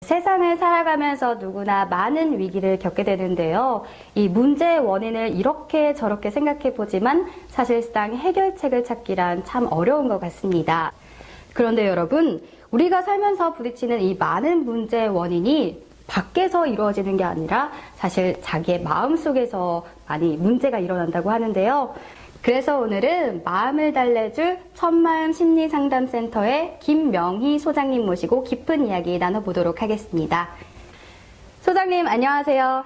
세상을 살아가면서 누구나 많은 위기를 겪게 되는데요. 이 문제의 원인을 이렇게 저렇게 생각해 보지만 사실상 해결책을 찾기란 참 어려운 것 같습니다. 그런데 여러분, 우리가 살면서 부딪히는 이 많은 문제의 원인이 밖에서 이루어지는 게 아니라 사실 자기의 마음속에서 많이 문제가 일어난다고 하는데요. 그래서 오늘은 마음을 달래줄 첫마음 심리상담센터의 김명희 소장님 모시고 깊은 이야기 나눠보도록 하겠습니다. 소장님 안녕하세요.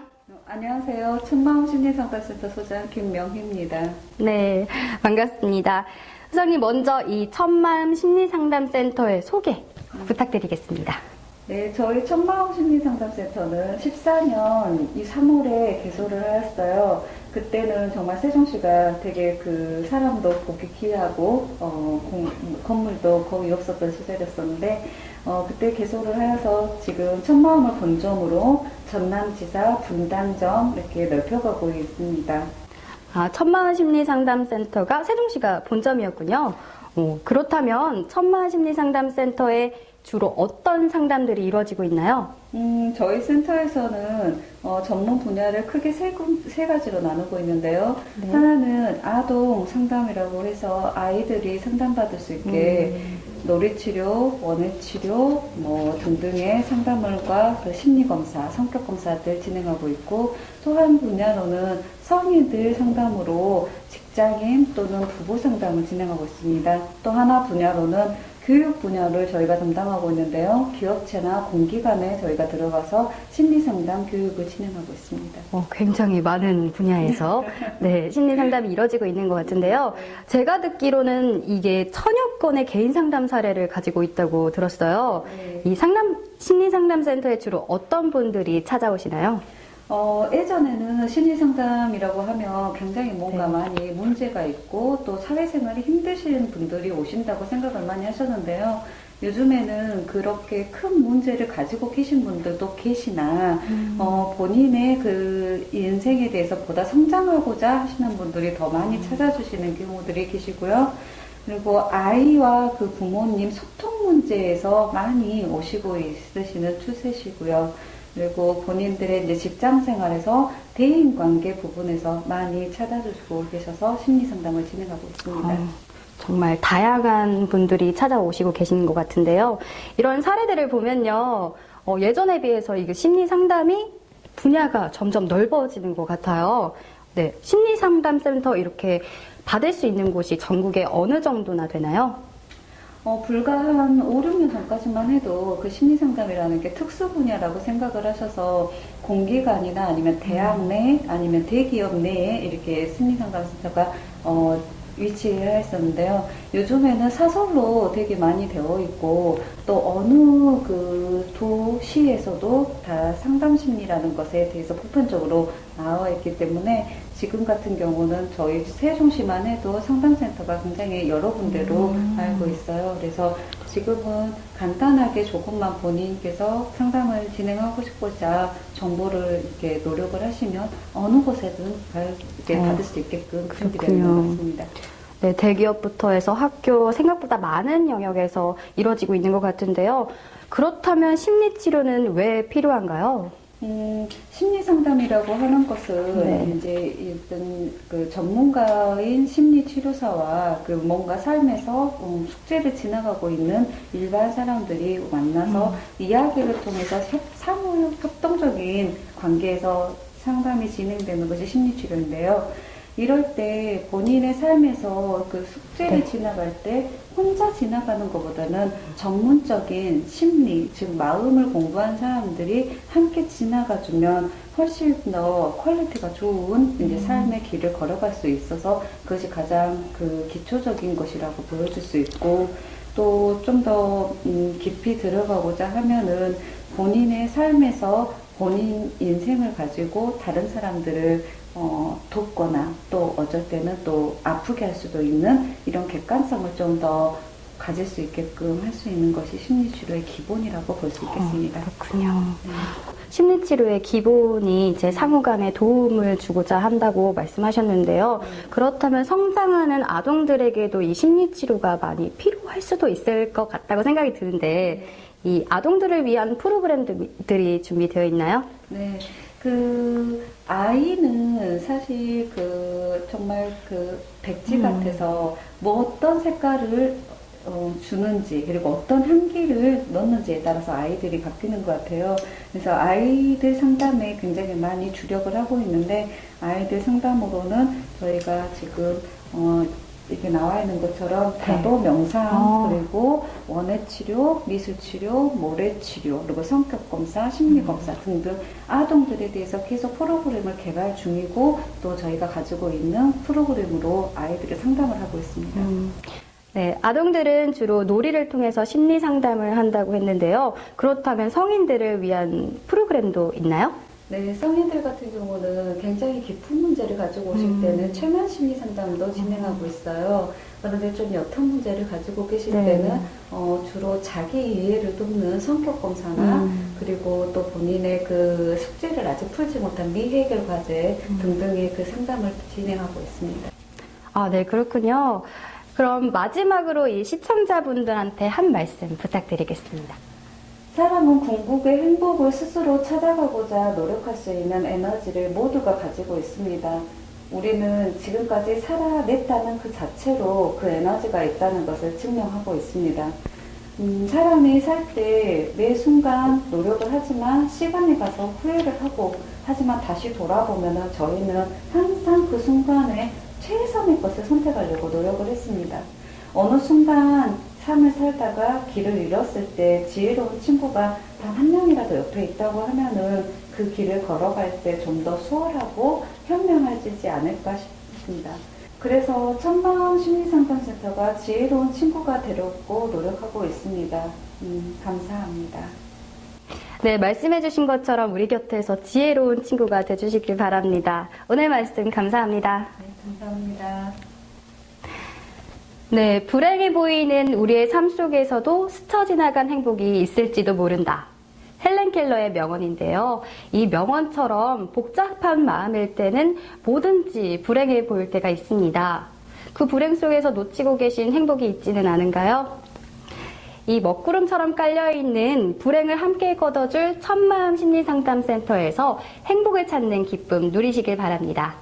안녕하세요. 첫마음 심리상담센터 소장 김명희입니다. 네, 반갑습니다. 소장님 먼저 이 첫마음 심리상담센터의 소개 부탁드리겠습니다. 네, 저희 첫마음 심리상담센터는 14년 이 3월에 개소를 하였어요. 그때는 정말 세종시가 되게 그 사람도 보기 귀하고 건물도 거의 없었던 시절이었었는데 그때 개소를 하여서 지금 첫마음을 본점으로 전남지사 분당점 이렇게 넓혀가고 있습니다. 아, 첫마음 심리상담센터가 세종시가 본점이었군요. 그렇다면 첫마음 심리상담센터에 주로 어떤 상담들이 이루어지고 있나요? 저희 센터에서는 전문 분야를 크게 세 가지로 나누고 있는데요. 네. 하나는 아동 상담이라고 해서 아이들이 상담받을 수 있게 놀이치료, 원예치료 등등의 상담을과 그 심리검사, 성격검사들 진행하고 있고, 또 한 분야로는 성인들 상담으로 직장인 또는 부부 상담을 진행하고 있습니다. 또 하나 분야로는 교육 분야를 저희가 담당하고 있는데요. 기업체나 공기관에 저희가 들어가서 심리상담 교육을 진행하고 있습니다. 굉장히 많은 분야에서 네, 심리상담이 이루어지고 있는 것 같은데요. 제가 듣기로는 이게 1000여 건의 개인 상담 사례를 가지고 있다고 들었어요. 네. 이 심리상담센터에 주로 어떤 분들이 찾아오시나요? 예전에는 심리상담이라고 하면 굉장히 뭔가 많이 문제가 있고 또 사회생활이 힘드신 분들이 오신다고 생각을 많이 하셨는데요. 요즘에는 그렇게 큰 문제를 가지고 계신 분들도 계시나 본인의 그 인생에 대해서 보다 성장하고자 하시는 분들이 더 많이 찾아주시는 경우들이 계시고요. 그리고 아이와 그 부모님 소통 문제에서 많이 오시고 있으시는 추세시고요. 그리고 본인들의 이제 직장 생활에서 대인 관계 부분에서 많이 찾아주시고 계셔서 심리 상담을 진행하고 있습니다. 정말 다양한 분들이 찾아오시고 계시는 것 같은데요. 이런 사례들을 보면요, 예전에 비해서 이게 심리 상담이 분야가 점점 넓어지는 것 같아요. 네, 심리 상담센터 이렇게 받을 수 있는 곳이 전국에 어느 정도나 되나요? 불과 한 5, 6년 전까지만 해도 그 심리상담이라는 게 특수 분야라고 생각을 하셔서 공기관이나 아니면 대학 내 아니면 대기업 내에 이렇게 심리상담센터가 위치해 있었는데요. 요즘에는 사설로 되게 많이 되어 있고 또 어느 그 도시에서도 다 상담심리라는 것에 대해서 보편적으로 나와 있기 때문에 지금 같은 경우는 저희 세종시만 해도 상담센터가 굉장히 여러 군데로 알고 있어요. 그래서 지금은 간단하게 조금만 본인께서 상담을 진행하고 싶고자 정보를 이렇게 노력을 하시면 어느 곳에든 받을 수 있게끔 준비되는 것 같습니다. 네, 대기업부터 해서 학교 생각보다 많은 영역에서 이루어지고 있는 것 같은데요. 그렇다면 심리치료는 왜 필요한가요? 심리상담이라고 하는 것은 이제 어떤 그 전문가인 심리치료사와 그 뭔가 삶에서 숙제를 지나가고 있는 일반 사람들이 만나서 이야기를 통해서 상호 협동적인 관계에서 상담이 진행되는 것이 심리치료인데요. 이럴 때 본인의 삶에서 그 숙제를 지나갈 때 혼자 지나가는 것보다는 전문적인 심리, 즉 마음을 공부한 사람들이 함께 지나가주면 훨씬 더 퀄리티가 좋은 이제 삶의 길을 걸어갈 수 있어서 그것이 가장 그 기초적인 것이라고 보여줄 수 있고 또 좀 더 깊이 들어가고자 하면은 본인의 삶에서 본인 인생을 가지고 다른 사람들을 돕거나 또 어쩔 때는 또 아프게 할 수도 있는 이런 객관성을 좀 더 가질 수 있게끔 할 수 있는 것이 심리치료의 기본이라고 볼 수 있겠습니다. 그렇군요. 심리치료의 기본이 이제 상호 간에 도움을 주고자 한다고 말씀하셨는데요. 그렇다면 성장하는 아동들에게도 이 심리치료가 많이 필요할 수도 있을 것 같다고 생각이 드는데 이 아동들을 위한 프로그램들이 준비되어 있나요? 네, 그 아이는 사실 그 정말 그 백지 같아서 뭐 어떤 색깔을 주는지 그리고 어떤 향기를 넣는지에 따라서 아이들이 바뀌는 것 같아요. 그래서 아이들 상담에 굉장히 많이 주력을 하고 있는데 아이들 상담으로는 저희가 지금 이렇게 나와 있는 것처럼 다도 명상 그리고 원예 치료, 미술 치료, 모래 치료 그리고 성격 검사, 심리 검사 등등 아동들에 대해서 계속 프로그램을 개발 중이고 또 저희가 가지고 있는 프로그램으로 아이들을 상담을 하고 있습니다. 네, 아동들은 주로 놀이를 통해서 심리 상담을 한다고 했는데요. 그렇다면 성인들을 위한 프로그램도 있나요? 네, 성인들 같은 경우는 굉장히 깊은 문제를 가지고 오실 때는 최면 심리 상담도 진행하고 있어요. 그런데 좀 옅은 문제를 가지고 계실 때는 주로 자기 이해를 돕는 성격 검사나 그리고 또 본인의 그 숙제를 아직 풀지 못한 미해결 과제 등등의 그 상담을 진행하고 있습니다. 아, 네, 그렇군요. 그럼 마지막으로 이 시청자분들한테 한 말씀 부탁드리겠습니다. 사람은 궁극의 행복을 스스로 찾아가고자 노력할 수 있는 에너지를 모두가 가지고 있습니다. 우리는 지금까지 살아냈다는 그 자체로 그 에너지가 있다는 것을 증명하고 있습니다. 사람이 살 때 매 순간 노력을 하지만 시간이 가서 후회를 하고 하지만 다시 돌아보면 저희는 항상 그 순간에 최선의 것을 선택하려고 노력을 했습니다. 어느 순간 삶을 살다가 길을 잃었을 때 지혜로운 친구가 단 한 명이라도 옆에 있다고 하면은 그 길을 걸어갈 때 좀 더 수월하고 현명해지지 않을까 싶습니다. 그래서 천마음 심리상담센터가 지혜로운 친구가 되려고 노력하고 있습니다. 감사합니다. 네, 말씀해주신 것처럼 우리 곁에서 지혜로운 친구가 되주시길 바랍니다. 오늘 말씀 감사합니다. 네, 감사합니다. 네, 불행해 보이는 우리의 삶 속에서도 스쳐 지나간 행복이 있을지도 모른다. 헬렌 켈러의 명언인데요. 이 명언처럼 복잡한 마음일 때는 뭐든지 불행해 보일 때가 있습니다. 그 불행 속에서 놓치고 계신 행복이 있지는 않은가요? 이 먹구름처럼 깔려있는 불행을 함께 걷어줄 천마음 심리상담센터에서 행복을 찾는 기쁨 누리시길 바랍니다.